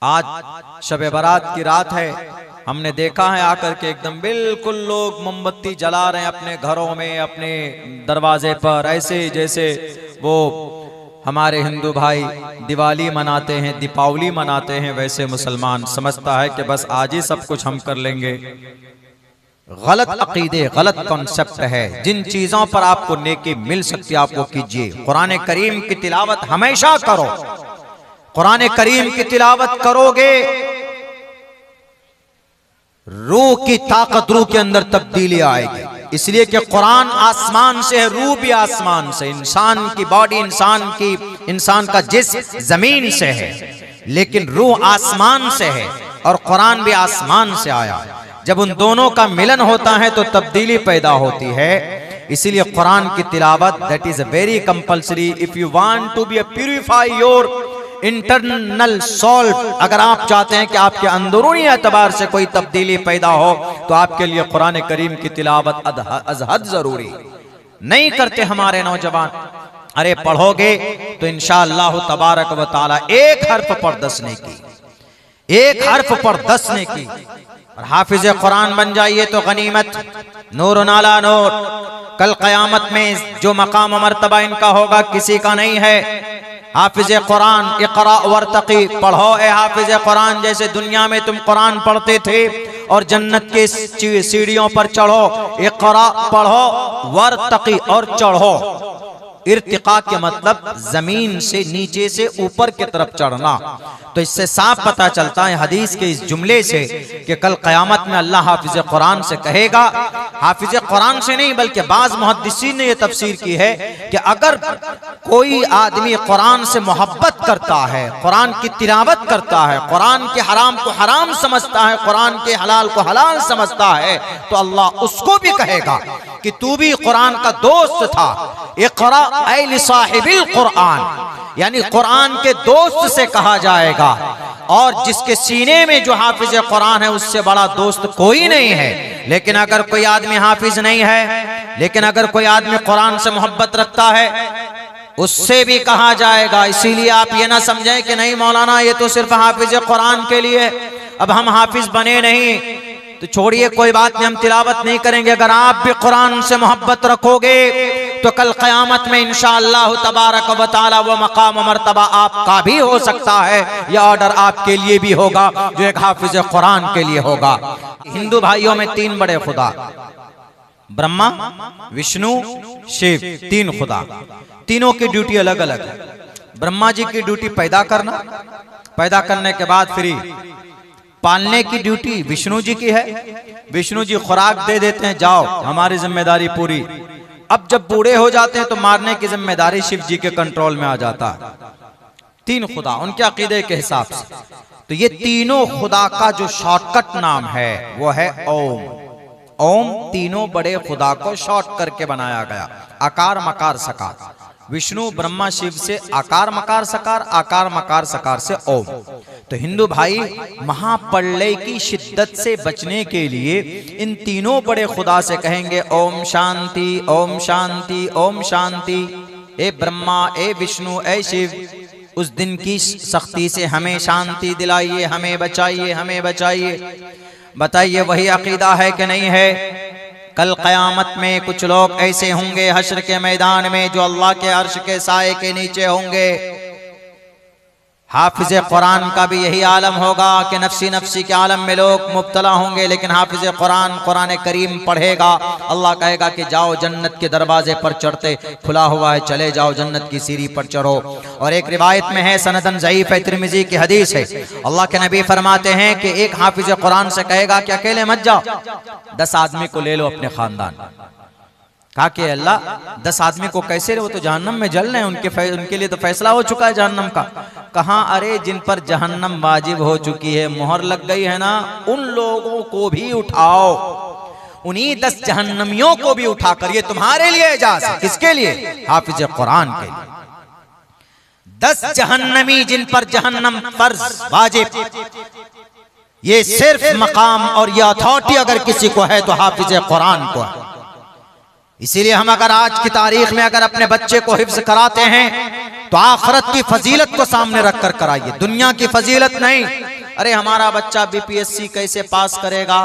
आज शब बारात की रात है। हमने देखा है आकर के एकदम बिल्कुल लोग मोमबत्ती जला रहे हैं अपने घरों में, अपने दरवाजे पर, ऐसे जैसे वो हमारे हिंदू भाई दिवाली मनाते हैं, दीपावली मनाते हैं, वैसे मुसलमान समझता है कि बस आज ही सब कुछ हम कर लेंगे। गलत अकीदे, गलत कॉन्सेप्ट है। जिन चीजों पर आपको नेकी मिल सकती है आप वो कीजिए। कुरान करीम की तिलावत हमेशा करो। कुरान करीम की तिलावत करोगे, रूह की ताकत, रूह के अंदर तब्दीली आएगी। इसलिए कि कुरान आसमान से है, रूह भी आसमान से। इंसान की बॉडी, इंसान का जिस्म जमीन से है, लेकिन रूह आसमान से है और कुरान भी आसमान से आया। जब उन दोनों का मिलन होता है तो तब्दीली पैदा होती है। इसीलिए कुरान की तिलावत that is very compulsory if you want to be purify your internal soul. अगर आप चाहते हैं कि आपके अंदरूनी एतबार से कोई तब्दीली पैदा हो तो आपके लिए कुरान करीम की तिलावत अज़हद जरूरी। नहीं करते हमारे नौजवान। अरे पढ़ोगे तो इंशाअल्लाह तबारक व तआला एक हर्फ पर 10 नेकी, एक हर्फ पर 10 नेकी। और हाफिज कुरान बन जाइए तो गनीमत, नूर नाला नूर। कल क़यामत में जो मकाम मर्तबा इनका होगा किसी का नहीं है। हाफिज कुरान इक़रा वर्तक़ी, पढ़ो ए हाफिज कुरान। जैसे दुनिया में तुम कुरान पढ़ते थे और जन्नत के सीढ़ियों पर चढ़ो, इक़रा पढ़ो, वर्तक़ी और चढ़ो। इर्तिका के मतलब जमीन से नीचे से ऊपर की तरफ चढ़ना। तो इससे साफ पता चलता है हदीस के इस जुमले से कि कल क़यामत में अल्लाह हाफिज कुरान से कहेगा, हाफिज कुरान से नहीं बल्कि बाज़ मुहद्दिसीन ने यह तफसीर की है कि अगर कोई आदमी कुरान से मोहब्बत करता है, कुरान की तिलावत करता है, कुरान के हराम को हराम समझता है, कुरान के हलाल को हलाल समझता है, तो अल्लाह उसको भी कहेगा कि तू भी कुरान का दोस्त था। इक़रा ऐ लिसाहिबिल कुरान, यानी कुरान के दोस्त से कहा जाएगा। और जिसके सीने में जो हाफिज कुरान है उससे बड़ा दोस्त कोई नहीं है। लेकिन अगर कोई आदमी हाफिज नहीं है, लेकिन अगर कोई आदमी कुरान से मोहब्बत रखता है, उससे भी कहा जाएगा। इसीलिए आप ये ना समझें कि नहीं मौलाना ये तो सिर्फ हाफिज कुरान के लिए, अब हम हाफिज बने नहीं तो छोड़िए, कोई बात नहीं, हम तिलावत नहीं करेंगे। अगर आप भी कुरान से मोहब्बत रखोगे तो कल क़यामत में इंशाअल्लाह तबारक व तआला वो मकाम मर्तबा आपका भी हो सकता है। यह ऑर्डर आपके लिए भी होगा जो एक हाफिज कुरान के लिए होगा। हिंदू भाइयों में 3 बड़े खुदा, ब्रह्मा, विष्णु, शिव, 3 खुदा। तीनों की ड्यूटी अलग अलग है। ब्रह्मा जी की ड्यूटी पैदा करना, पैदा करने के बाद फ्री पालने की ड्यूटी विष्णु जी की है। विष्णु जी खुराक दे देते हैं, जाओ हमारी जिम्मेदारी पूरी। अब जब बूढ़े हो जाते हैं तो मारने की जिम्मेदारी शिव जी के कंट्रोल में आ जाता है। 3 खुदा उनके अकीदे के हिसाब से। तो ये तीनों खुदा का जो शॉर्टकट नाम है वो है ओम। ओम तीनों बड़े खुदा को शॉर्ट करके बनाया गया। आकार मकार सकार, विष्णु ब्रह्मा शिव से आकार मकार सकार, आकार मकार सकार से ओम। तो हिंदू भाई महाप्रलय की शिद्दत से बचने के लिए इन तीनों बड़े खुदा से कहेंगे ओम शांति, ओम शांति, ओम शांति। ए ब्रह्मा, ए विष्णु, ए शिव, उस दिन की सख्ती से हमें शांति दिलाइए, हमें बचाइए, हमें बचाइए। बताइए वही अकीदा है कि नहीं है? कल क़यामत में कुछ लोग ऐसे होंगे हश्र के मैदान में जो अल्लाह के अर्श के साए के नीचे होंगे। हाफिज कुरान का भी यही आलम होगा कि नफ्सी नफ्सी के आलम में लोग मुब्तला होंगे, लेकिन हाफिज कुरान कुरान करीम पढ़ेगा। अल्लाह कहेगा कि जाओ जन्नत के दरवाजे पर चढ़ते खुला हुआ है, चले जाओ जन्नत की सीढ़ी पर चढ़ो। और एक रिवायत में है, सनदन ज़ईफ़ है, तिरमिज़ी की हदीस है, अल्लाह के नबी फरमाते हैं कि एक हाफिज कुरान से कहेगा कि अकेले मत जाओ, 10 आदमी को ले लो अपने खानदान। कहा कि अल्लाह 10 आदमी को कैसे ले, वो तो जहन्नम में जल रहे हैं, उनके लिए तो फैसला हो चुका है जहन्नम का। कहा अरे जिन पर जहन्नम वाजिब हो चुकी है, मोहर लग गई है ना, उन लोगों को भी उठाओ, उन्हीं 10 जहन्नमियों को भी उठाकर, ये तुम्हारे लिए एजाज़ है। किसके लिए? हाफिज कुरान के लिए। 10 जहन्नमी जिन पर जहन्नम फर्ज वाजिब, ये सिर्फ मकाम और ये अथॉरिटी अगर किसी को है तो हाफिज कुरान को है। इसीलिए हम अगर आज की तारीख में अगर अपने बच्चे को हिफ्ज कराते हैं तो आखिरत की फजीलत को सामने रखकर कराइए, दुनिया की फजीलत नहीं। अरे हमारा बच्चा बीपीएससी कैसे पास करेगा,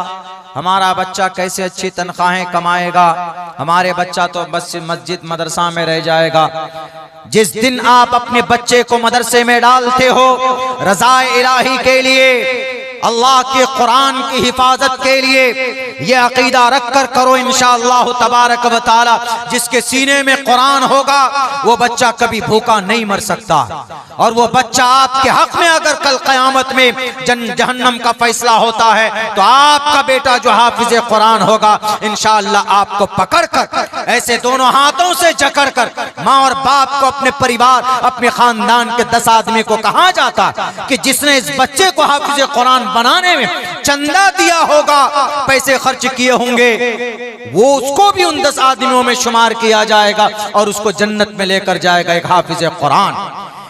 हमारा बच्चा कैसे अच्छी तनख्वाहें कमाएगा, हमारे बच्चा तो बस मस्जिद मदरसा में रह जाएगा। जिस दिन आप अपने बच्चे को मदरसे में डालते हो रज़ाए इलाही के लिए, अल्लाह के कुरान की हिफाजत के लिए, ये अकीदा रख कर करो इंशाअल्लाह तबारक व तआला। जिसके सीने में कुरान होगा वो बच्चा कभी भूखा नहीं मर सकता, और वो बच्चा आपके हक में अगर कल क़यामत में जहन्नम का फैसला होता है तो आपका बेटा जो हाफिज कुरान होगा इंशाअल्लाह आपको पकड़ कर ऐसे दोनों हाथों से जकड़ कर, माँ और बाप को, अपने परिवार, अपने खानदान के 10 आदमी को कहा जाता कि जिसने इस बच्चे को हाफिज कुरान बनाने में चंदा दिया होगा, पैसे खर्च किए होंगे, वो उसको भी उन 10 आदमियों में शुमार किया जाएगा और उसको जन्नत में लेकर जाएगा एक हाफिज कुरान।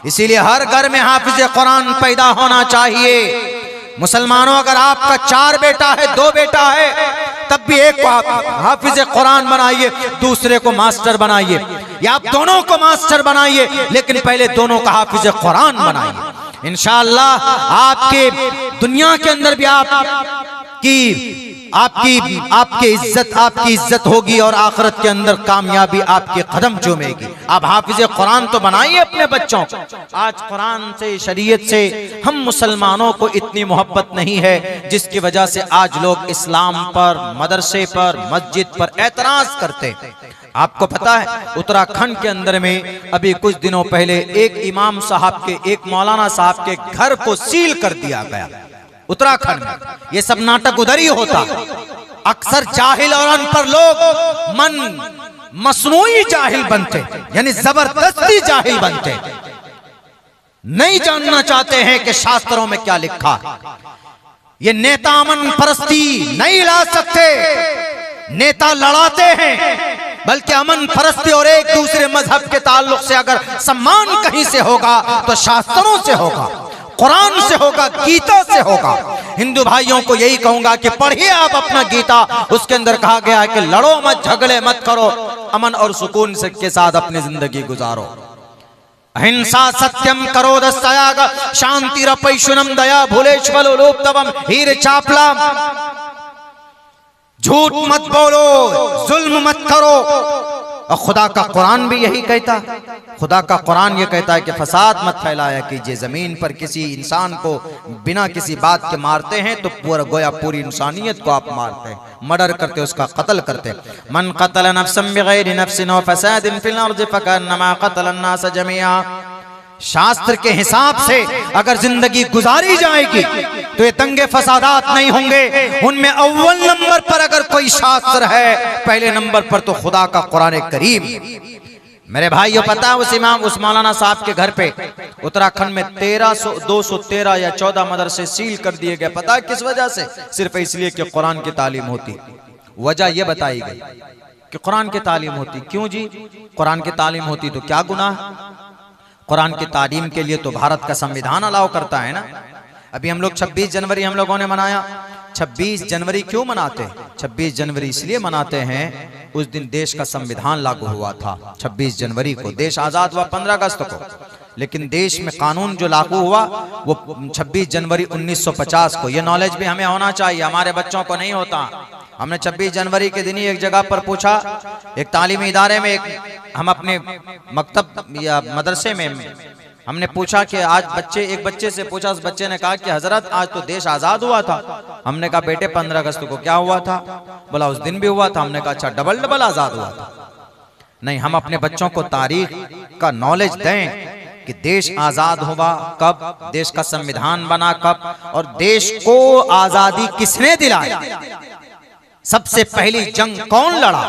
इसीलिए हर घर में हाफिज कुरान पैदा होना चाहिए। मुसलमानों, अगर आपका 4 बेटा है, 2 बेटा है, तब भी एक को आप हाफिज कुरान बनाइए, दूसरे को मास्टर बनाइए, या आप दोनों को मास्टर बनाइए, लेकिन पहले दोनों का हाफिज कुरान बनाइए। इंशाअल्लाह आपके दुनिया के अंदर भी आपकी इज्जत होगी और आखिरत के अंदर कामयाबी आपके कदम चूमेगी। आप हाफिज कुरान तो बनाइए अपने बच्चों को। आज कुरान से, शरीयत से हम मुसलमानों को इतनी मोहब्बत नहीं है, जिसकी वजह से आज लोग इस्लाम पर, मदरसे पर, मस्जिद पर एतराज करते। आपको पता है उत्तराखंड के अंदर में अभी कुछ दिनों पहले एक इमाम साहब के, एक मौलाना साहब के घर को सील कर दिया गया। उत्तराखंड में ये सब नाटक उधर ही होता। अक्सर जाहिल और अनपढ़ लोग मसनूई जाहिल बनते, यानी जबरदस्ती जाहिल बनते, नहीं जानना चाहते हैं कि शास्त्रों में क्या लिखा। ये नेता अमन परस्ती नहीं ला सकते, नेता लड़ाते हैं, बल्कि अमन परस्ती और एक दूसरे मजहब के ताल्लुक से अगर सम्मान कहीं से होगा तो शास्त्रों से होगा, कुरान से होगा, गीता से होगा। हिंदू भाइयों को यही कहूंगा कि पढ़िए आप अपना गीता, उसके अंदर कहा गया है कि लड़ो मत, झगड़े मत करो, अमन और सुकून से के साथ अपनी जिंदगी गुजारो। अहिंसा सत्यम करो दस्तयाग शांति रपैशुनम दया भूलेश्वलो लोप तवम हीर चापला। झूठ मत बोलो, जुल्म मत करो। और खुदा का कुरान भी यही कहता, खुदा का कुरान ये कहता है कि फसाद मत फैलाया कीजिए जमीन पर। किसी इंसान को बिना किसी बात के मारते हैं तो पूरा गोया पूरी इंसानियत को आप मारते हैं, मर्डर करते, उसका कत्ल करते। मन कतल नफ्सन बिगैरि नफ्सिन व फसादिन फिल अर्ज़ि फकअन्नमा कतल अन्नास जमीआ। शास्त्र के हिसाब से अगर जिंदगी गुजारी जाएगी तो ये दंगे फसादात नहीं होंगे। उनमें अव्वल नंबर पर अगर कोई शास्त्र है, पहले नंबर पर तो खुदा का कुरान करीम। मेरे भाइयों, पता है उस इमाम, उस मौलाना साहब के घर पे उत्तराखंड में 213 या 14 मदरसे सील कर दिए गए। पता है किस वजह से? सिर्फ इसलिए कि कुरान की तालीम होती। वजह यह बताई गई कि कुरान की तालीम होती। क्यों जी? कुरान की तालीम होती तो क्या गुनाह? कुरान की तालीम के लिए तो भारत का संविधान अलाउ करता है ना। अभी हम लोग 26 जनवरी हम लोगों ने मनाया। 26 जनवरी क्यों मनाते हैं? 26 जनवरी इसलिए मनाते हैं, उस दिन देश का संविधान लागू हुआ था। 26 जनवरी को देश आजाद हुआ 15 अगस्त को, लेकिन देश में कानून जो लागू हुआ वो 26 जनवरी 1950 को। ये नॉलेज भी हमें होना चाहिए, हमारे बच्चों को नहीं होता। हमने 26 जनवरी के दिन ही एक जगह पर पूछा, एक तालीमी इदारे में, हम अपने मकतब या मदरसे में हमने पूछा कि आज एक बच्चे से पूछा, उस बच्चे ने कहा कि हजरत आज तो देश आजाद हुआ था। हमने कहा बेटे 15 अगस्त को क्या हुआ था? बोला उस दिन भी हुआ था। हमने कहा अच्छा, डबल आजाद हुआ था। नहीं, हम अपने बच्चों को तारीख का नॉलेज दें कि देश आजाद हुआ कब, देश का संविधान बना कब, और देश को आजादी किसने दिलाई, सबसे पहली जंग कौन लड़ा,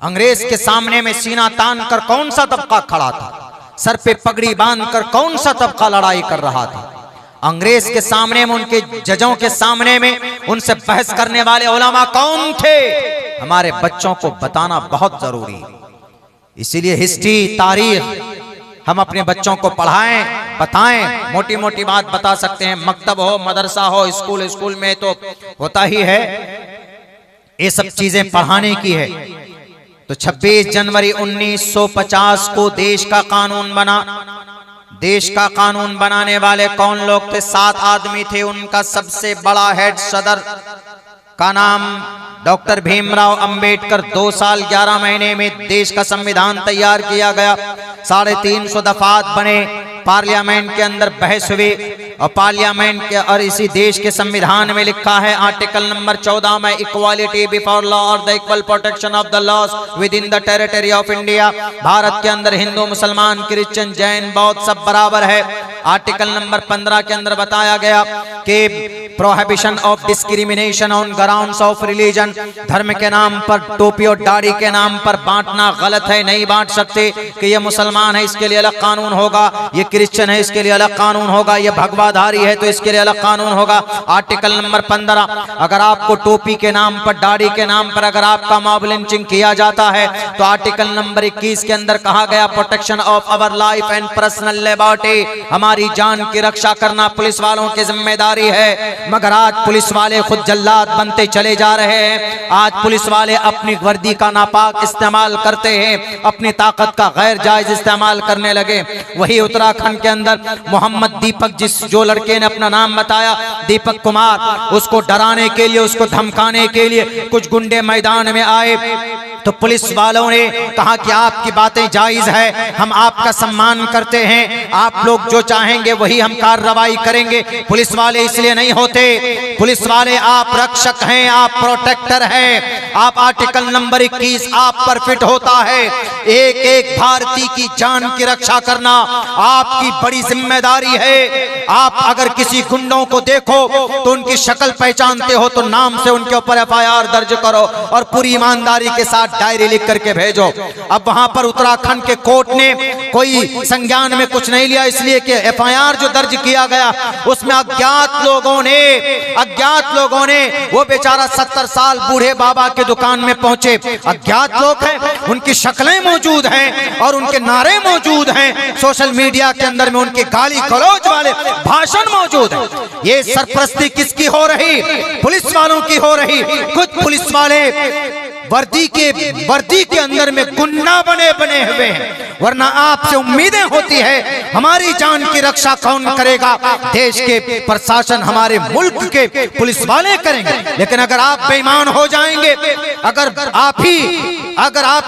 अंग्रेज के सामने में सीना तान कर कौन सा तबका खड़ा था, सर पे पगड़ी बांधकर कौन सा तबका लड़ाई कर रहा था, अंग्रेज के सामने में, उनके जजों के सामने में उनसे बहस करने वाले उलमा कौन थे, हमारे बच्चों को बताना बहुत जरूरी है। इसीलिए हिस्ट्री, तारीख हम अपने बच्चों को पढ़ाएं, बताएं। मोटी मोटी बात बता सकते हैं, मकतब हो, मदरसा हो, स्कूल में तो होता ही है, ये सब चीजें पढ़ाने की है। तो 26 जनवरी 1950 को देश का कानून बना। देश का कानून बनाने वाले कौन लोग थे? 7 आदमी थे। उनका सबसे बड़ा हेड सदर का नाम डॉक्टर भीमराव अंबेडकर। 2 साल 11 महीने में देश का संविधान तैयार किया गया। 350 दफात बने। पार्लियामेंट के अंदर बहस हुई और पार्लियामेंट के और इसी देश के संविधान में लिखा है आर्टिकल नंबर 14 में, इक्वालिटी बिफोर लॉ और the equal protection of the laws within the territory of India. Bharat के अंदर हिंदू, मुसलमान, क्रिश्चियन, जैन, बौद्ध सब बराबर है। आर्टिकल नंबर 15 के अंदर बताया गया कि prohibition of discrimination on grounds of religion. धर्म के नाम पर, टोपी और दाढ़ी के नाम पर बांटना गलत है, नहीं बांट सकते कि ये मुसलमान है इसके लिए अलग कानून होगा, ये क्रिश्चियन है इसके लिए अलग कानून होगा, ये भगवाधारी है तो इसके लिए अलग कानून होगा। आर्टिकल नंबर 15, अगर आपको टोपी के नाम पर, दाढ़ी के नाम पर अगर आपका मॉब लिंचिंग किया जाता है तो आर्टिकल नंबर 21 के अंदर कहा गया protection of our life and personal liberty, हमारी जान की रक्षा करना पुलिस वालों की जिम्मेदारी है। मगर आज पुलिस वाले खुद जल्लाद बनते चले जा रहे हैं। आज पुलिस वाले अपनी वर्दी का नापाक इस्तेमाल करते हैं, अपनी ताकत का गैर जायज इस्तेमाल करने लगे। वही उत्तराखंड के अंदर मोहम्मद दीपक, जो लड़के ने अपना नाम बताया दीपक कुमार, उसको डराने के लिए, उसको धमकाने के लिए कुछ गुंडे मैदान में आए तो पुलिस वालों ने कहा कि आपकी बातें जायज है, हम आपका सम्मान करते हैं, आप लोग जो चाहेंगे वही हम कार्रवाई करेंगे। पुलिस वाले इसलिए नहीं होते, पुलिस वाले आप रक्षक हैं, आप प्रोटेक्टर हैं, आप आर्टिकल नंबर 21 आप पर फिट होता है। एक एक भारतीय की जान की रक्षा करना आपकी बड़ी जिम्मेदारी है। आप अगर किसी गुंडों को देखो तो उनकी शक्ल पहचानते हो तो नाम से उनके ऊपर FIR दर्ज करो और पूरी ईमानदारी के साथ डायरी लिख करके भेजो। अब वहां पर उत्तराखंड के कोर्ट ने कोई संज्ञान में कुछ नहीं लिया, इसलिए कि FIR जो दर्ज किया गया उसमें अज्ञात लोगों ने वो बेचारा 70 साल बूढ़े बाबा के दुकान में पहुंचे। अज्ञात लोग हैं, उनकी शक्लें मौजूद हैं और उनके नारे मौजूद हैं, सोशल मीडिया के अंदर में उनके गाली गलौज वाले भाषण मौजूद हैं। ये सरपरस्ती किसकी हो रही? पुलिस वालों की हो रही। कुछ पुलिस वाले वर्दी के अंदर में गुंडा बने हुए हैं, वरना आपसे उम्मीदें होती है हमारी जान की रक्षा कौन करेगा? देश के प्रशासन, हमारे मुल्क के पुलिस वाले करेंगे। लेकिन अगर आप बेईमान हो जाएंगे, अगर आप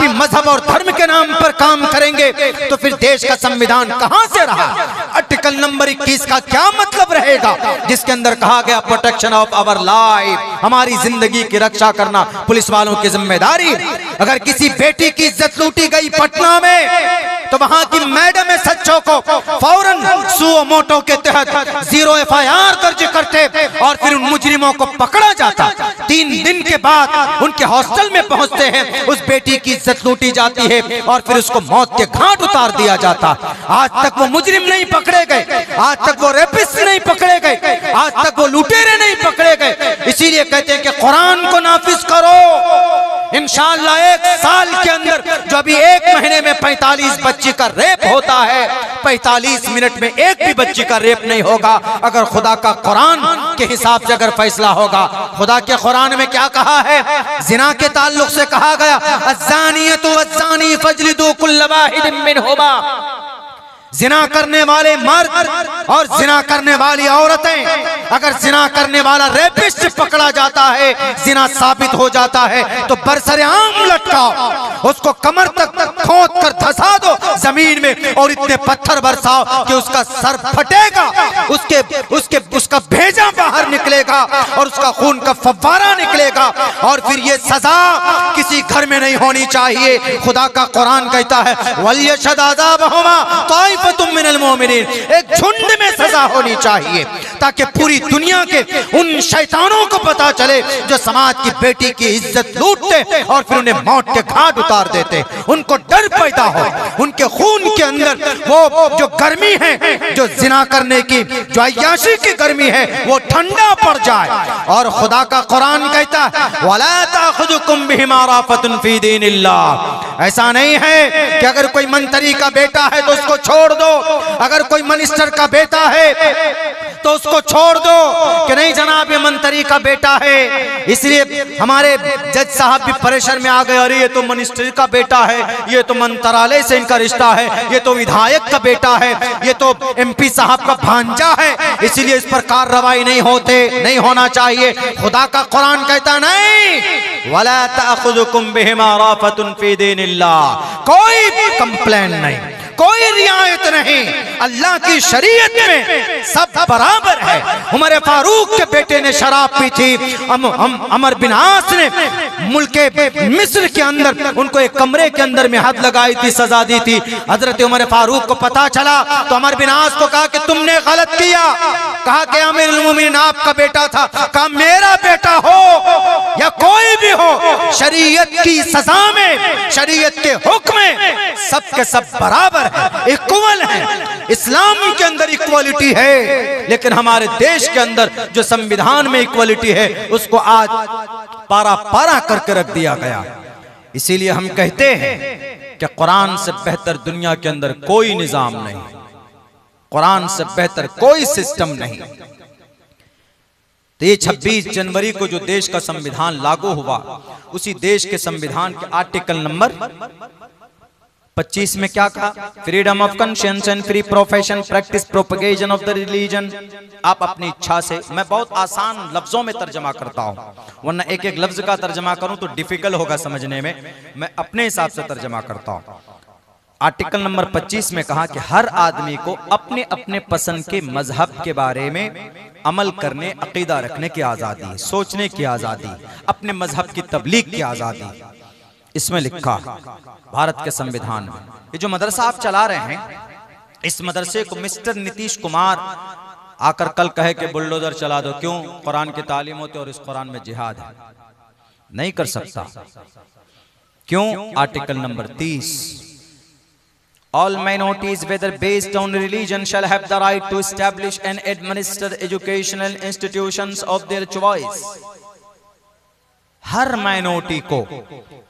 ही मजहब और धर्म के नाम पर काम करेंगे तो फिर देश का संविधान कहां से रहा? आर्टिकल नंबर 21 का क्या मतलब रहेगा जिसके अंदर कहा गया प्रोटेक्शन ऑफ आवर लाइफ, हमारी जिंदगी की रक्षा करना पुलिस वालों की जिम्मेदारी। अगर किसी बेटी की इज्जत लूटी गई पटना में तो वहां की मैडम सच्चों को फौरन सुओ मोटो के तहत 0 FIR दर्ज करते और फिर उन मुजरिमों को पकड़ा जाता। 3 दिन के बाद उनके हॉस्टल में पहुंचते हैं, उस बेटी की इज्जत लूटी जाती है और फिर उसको मौत के घाट उतार दिया जाता। आज तक वो मुजरिम नहीं पकड़े गए, आज तक वो रेपिस्ट नहीं पकड़े गए, आज तक वो लुटेरे नहीं पकड़े गए। इसीलिए कहते हैं कि कुरान को नाफिज करो, इंशाअल्लाह 1 साल के अंदर जो अभी 1 महीने में 45 बच्ची का रेप होता है, 45 मिनट में एक भी बच्ची का रेप नहीं होगा अगर खुदा का कुरान के हिसाब से अगर फैसला होगा। खुदा के कुरान में क्या कहा है? जिना के ताल्लुक से कहा गया अज़्ज़ानियतु वज़्ज़ानी फ़ज्लिदू कुल्ल वाहिदिन मिनहुमा, जिना करने वाले मर्द और जिना करने वाली औरतें, अगर जिना करने वाला रेपिस्ट पकड़ा जाता है, जिना साबित हो जाता है तो बरसरेआम लटकाओ, उसको कमर तक खोद कर धंसा दो जमीन में और इतने पत्थर बरसाओ कि उसका सर फटेगा, उसका भेजा बाहर निकलेगा और उसका खून का फव्वारा निकलेगा। और फिर ये सजा किसी घर में नहीं होनी चाहिए। खुदा का कुरान कहता है वलियशद अज़ाबहुमा ताइफतुम मिनल मोमिनीन, एक झुंड में सजा होनी चाहिए ताकि पूरी दुनिया के उन शैतानों को पता चले जो समाज की बेटी की इज्जत लूटते और फिर उन्हें मौत के घाट उतार देते। उनको डर पैदा हो, उनके खून के अंदर वो जो गर्मी है, जो जिना करने की, जो अय्याशी की गर्मी है, वो ठंडा पड़ जाए। और खुदा का कुरान कहता है वला ताखुजुकुम बिहिमा राफतुन फी दीनिल्लाह, ऐसा नहीं है कि अगर कोई मंत्री का बेटा है तो उसको छोड़ दो, अगर कोई मिनिस्टर का बेटा है तो उसको छोड़ दो कि नहीं जनाब ये मंत्री का बेटा है। इसलिए हमारे जज साहब भी परेशान में आ गए, अरे ये तो मिनिस्टर का बेटा है, ये तो मंत्रालय से इनका रिश्ता है, ये तो विधायक का बेटा है, ये तो MP साहब का भांजा है, इसलिए इस पर कार्रवाई नहीं होना चाहिए। खुदा का कुरान कहता नहीं, वला तअखुजुकुम बिहिमा राफतुन फी दीनिल्लाह, कोई कंप्लेन नहीं, कोई रियायत नहीं, अल्लाह की शरीयत में सब बराबर है। उमर फारूक के बेटे ने शराब पी थी, अमर बिन आस ने मुल्के मिस्र के अंदर उनको एक कमरे के अंदर में हाथ लगाई थी, सजा दी थी। हजरत उमर फारूक को पता चला तो अमर बिन आस को कहा कि तुमने गलत किया। कहा कि अमीरुल मोमिनीन आपका बेटा था। कहा मेरा बेटा हो या कोई भी हो, शरीयत की सजा में, शरीयत के हुक्म में सब के सब बराबर है, इक्वल है। इस्लाम के अंदर इक्वालिटी है, लेकिन हमारे देश के अंदर जो संविधान में इक्वालिटी है उसको आज पारा पारा करके रख दिया गया। इसीलिए हम कहते हैं कि कुरान से बेहतर दुनिया के अंदर कोई निजाम नहीं, कुरान से बेहतर कोई सिस्टम नहीं। तो ये 26 जनवरी को जो देश का संविधान लागू हुआ, उसी देश के संविधान के आर्टिकल नंबर 25 में क्या कहा? Freedom of conscience and free profession practice propagation of the religion. आप अपनी इच्छा से, मैं बहुत आसान लफ्जों में तर्जमा करता हूं, वरना एक एक लफ्ज का तर्जमा करूं तो डिफिकल्ट होगा समझने में, मैं अपने हिसाब से तर्जमा करता हूं। आर्टिकल नंबर 25 में कहा कि हर आदमी को अपने अपने पसंद के मजहब के बारे में अमल करने, अकीदा रखने की आजादी, सोचने की आजादी, अपने मजहब की तबलीग की आजादी, इसमें लिखा भारत के संविधान में। ये जो मदरसा आप चला रहे हैं, इस मदरसे को मिस्टर नीतीश कुमार आकर कल कहे कि बुलडोजर चला दो, क्यों? कुरान की तालीम होती है और इस कुरान में जिहाद है, नहीं कर सकता। क्यों? Article number 30, all minorities whether based on religion shall have the right to establish and administer educational institutions of their choice। Her minority को,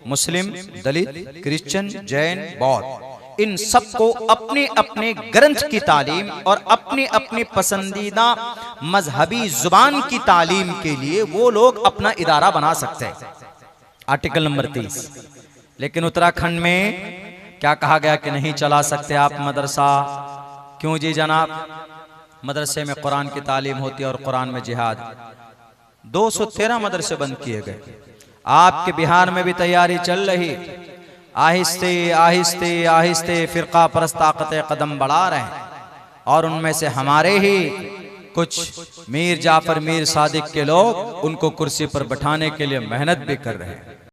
मुस्लिम, दलित, क्रिश्चियन, जैन, बौद्ध, इन सबको अपने अपने ग्रंथ की तालीम और अपने अपने पसंदीदा मजहबी जुबान की तालीम के लिए वो लोग अपना इदारा बना सकते हैं। Article number 30। लेकिन उत्तराखंड में क्या कहा गया कि नहीं चला सकते आप मदरसा। क्यों जी जनाब? मदरसे में कुरान की तालीम होती है और कुरान में जिहाद। 213 मदरसे बंद किए गए। आपके बिहार में भी तैयारी चल रही, आहिस्ते आहिस्ते आहिस्ते फिरका परस्त ताकतें कदम बढ़ा रहे हैं, और उनमें से हमारे ही कुछ मीर जाफर, मीर सादिक के लोग उनको कुर्सी पर बैठाने के लिए मेहनत भी कर रहे हैं।